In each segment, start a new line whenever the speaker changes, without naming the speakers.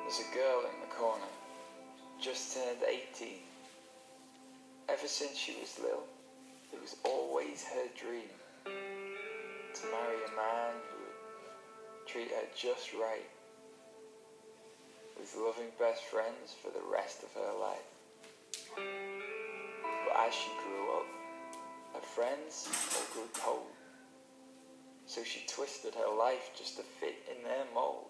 There's a girl in the corner, just turned 18. Ever since she was little, it was always her dream to marry a man who would treat her just right, with loving best friends for the rest of her life. But as she grew up, her friends all grew cold, so she twisted her life just to fit in their mold.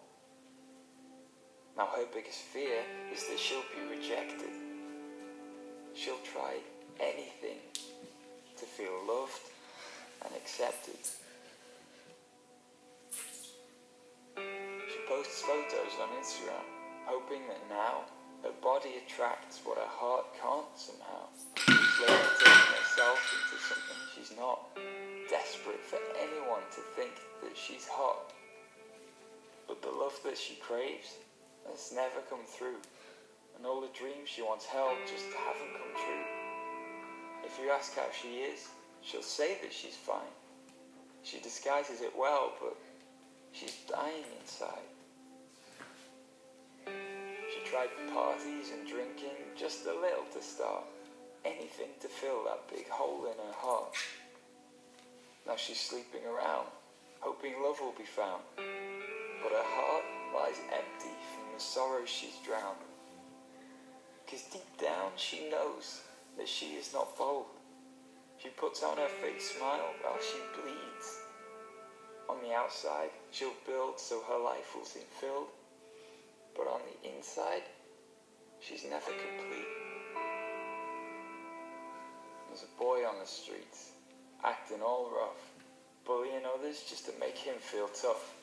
Now her biggest fear is that she'll be rejected. She'll try anything to feel loved and accepted. She posts photos on Instagram, hoping that now her body attracts what her heart can't somehow. Slowly turning herself into something she's not, desperate for anyone to think that she's hot. But the love that she craves has never come through, and all the dreams she once held just haven't come true. If you ask how she is, she'll say that she's fine. She disguises it well, but she's dying inside. She tried parties and drinking, just a little to start, anything to fill that big hole in her heart. Now she's sleeping around, hoping love will be found, but her heart lies empty from the sorrow she's drowned. 'Cause deep down she knows that she is not bold. She puts on her fake smile while she bleeds. On the outside she'll build so her life will seem filled, but on the inside she's never complete. There's a boy on the streets, acting all rough, bullying others just to make him feel tough.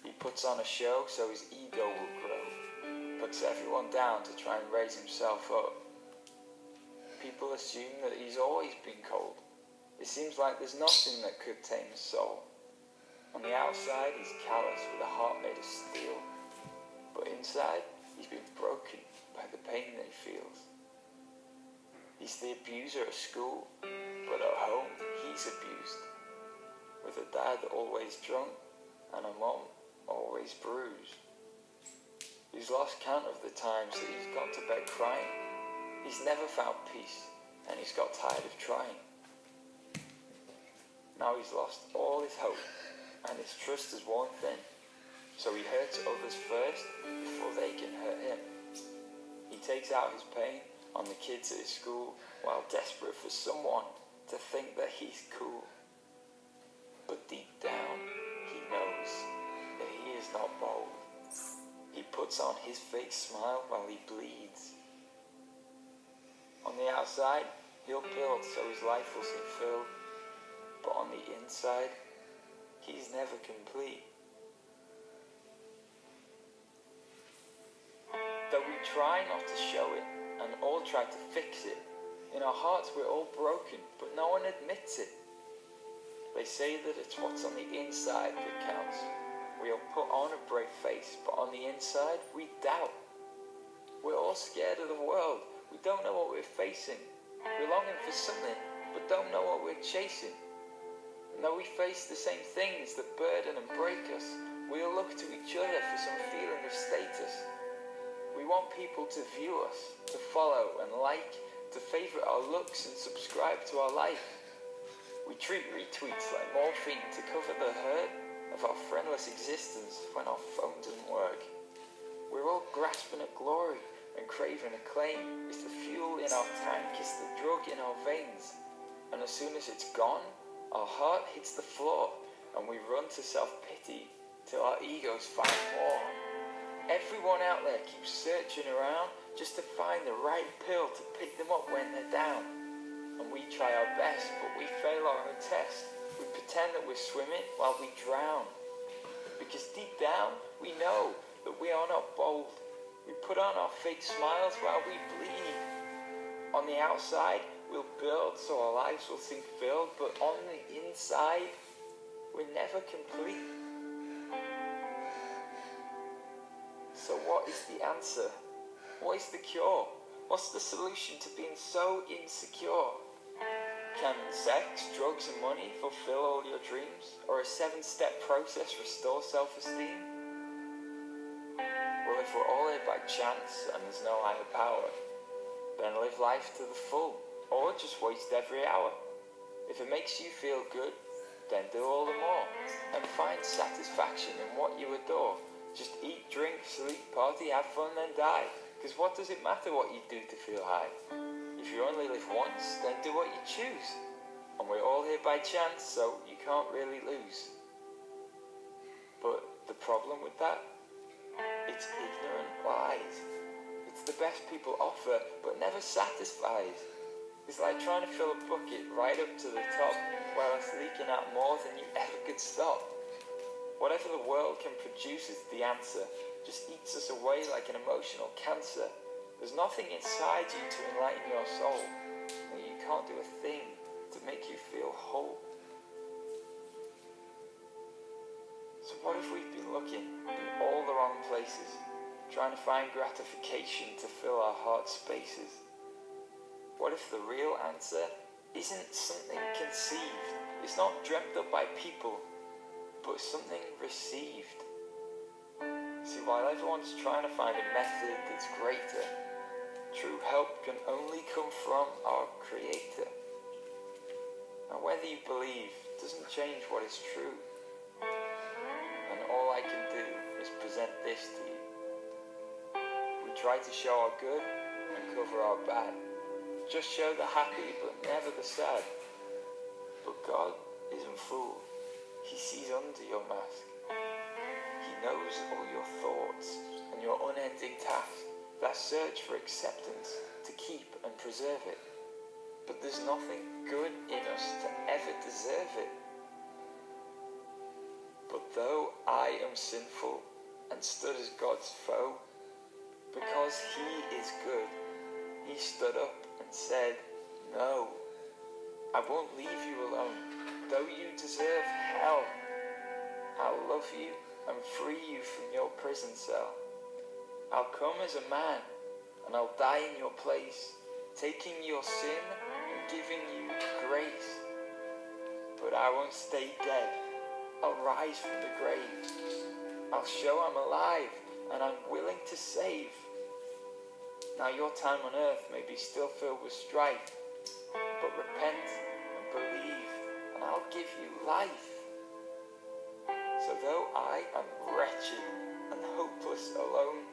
He puts on a show so his ego will grow, puts everyone down to try and raise himself up. People assume that he's always been cold. It seems like there's nothing that could tame his soul. On the outside he's callous with a heart made of steel, but inside he's been broken by the pain that he feels. He's the abuser at school, but at home he's abused, with a dad always drunk and a mom always bruised. He's lost count of the times that he's gone to bed crying. He's never found peace, and he's got tired of trying. Now he's lost all his hope, and his trust is worn thin, so he hurts others first before they can hurt him. He takes out his pain on the kids at his school, while desperate for someone to think that he's cool. But deep down, he knows that he is not bold. He puts on his fake smile while he bleeds. On the outside, he'll build so his life will seem filled, but on the inside, he's never complete. Though we try not to show it, and all try to fix it, in our hearts we're all broken, but no one admits it. They say that it's what's on the inside that counts. We'll put on a brave face, but on the inside we doubt. We're all scared of the world. We don't know what we're facing. We're longing for something, but don't know what we're chasing. And though we face the same things that burden and break us, we'll look to each other for some feeling of status. We want people to view us, to follow and like, to favourite our looks and subscribe to our life. We treat retweets like morphine to cover the hurt of our friendless existence when our phone doesn't work. We're all grasping at glory and craving acclaim. It's the fuel in our tank, it's the drug in our veins. And as soon as it's gone, our heart hits the floor and we run to self-pity till our egos find more. Everyone out there keeps searching around just to find the right pill to pick them up when they're down. And we try our best, but we fail our own test. We pretend that we're swimming while we drown. Because deep down, we know that we are not bold. We put on our fake smiles while we bleed. On the outside, we'll build so our lives will seem filled, but on the inside, we're never complete. So what is the answer? What is the cure? What's the solution to being so insecure? Can sex, drugs and money fulfill all your dreams? Or a 7-step process restore self-esteem? Well, if if we're all here by chance and there's no higher power, then live life to the full, or just waste every hour. If it makes you feel good, then do all the more, and find satisfaction in what you adore. Just eat, drink, sleep, party, have fun, then die. Because what does it matter what you do to feel high? If you only live once, then do what you choose. And we're all here by chance, so you can't really lose. But the problem with that? It's ignorant lies. It's the best people offer, but never satisfies. It's like trying to fill a bucket right up to the top, while it's leaking out more than you ever could stop. Whatever the world can produce is the answer. Just eats us away like an emotional cancer. There's nothing inside you to enlighten your soul, and you can't do a thing to make you feel whole. So what if we've been looking in all the wrong places, trying to find gratification to fill our heart spaces? What if the real answer isn't something conceived? It's not dreamt up by people, but something received. See, while everyone's trying to find a method that's greater, true help can only come from our Creator. And whether you believe doesn't change what is true. And all I can do is present this to you. We try to show our good and cover our bad. Just show the happy but never the sad. But God isn't fooled. He sees under your mask. He knows all your thoughts and your unending task, that search for acceptance to keep and preserve it. But there's nothing good in us to ever deserve it. But though I am sinful and stood as God's foe, because He is good, He stood up and said, "No, I won't leave you alone. Though you deserve hell, I'll love you and free you from your prison cell. I'll come as a man and I'll die in your place, taking your sin and giving you grace. But I won't stay dead. I'll rise from the grave. I'll show I'm alive and I'm willing to save. Now your time on earth may be still filled with strife, but repent and believe and I'll give you life. So though I am wretched and hopeless alone,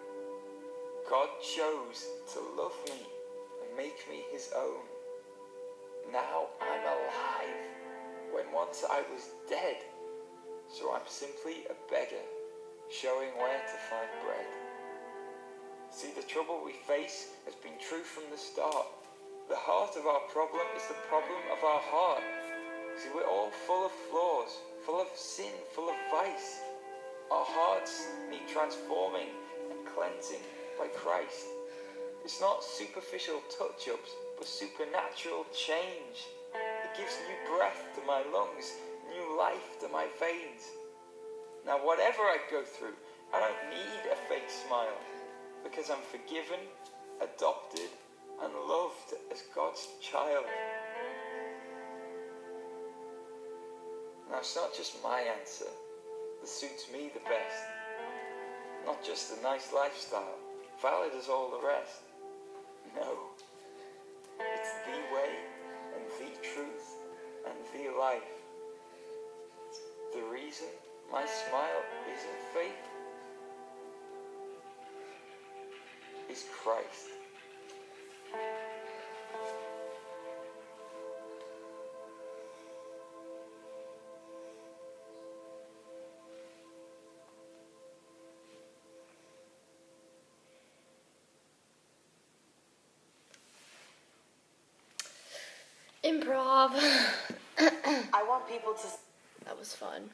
God chose to love me and make me His own. Now I'm alive when once I was dead. So I'm simply a beggar, showing where to find bread. See, the trouble we face has been true from the start. The heart of our problem is the problem of our heart. See, we're all full of flaws, full of sin, full of vice. Our hearts need transforming and cleansing by Christ. It's not superficial touch-ups, but supernatural change. It gives new breath to my lungs, new life to my veins. Now whatever I go through, I don't need a fake smile, because I'm forgiven, adopted, and loved as God's child. Now it's not just my answer that suits me the best, not just a nice lifestyle, valid as all the rest. No, it's the way and the truth and the life. The reason my smile isn't fake is Christ.
Improv.
I want people to...
That was fun.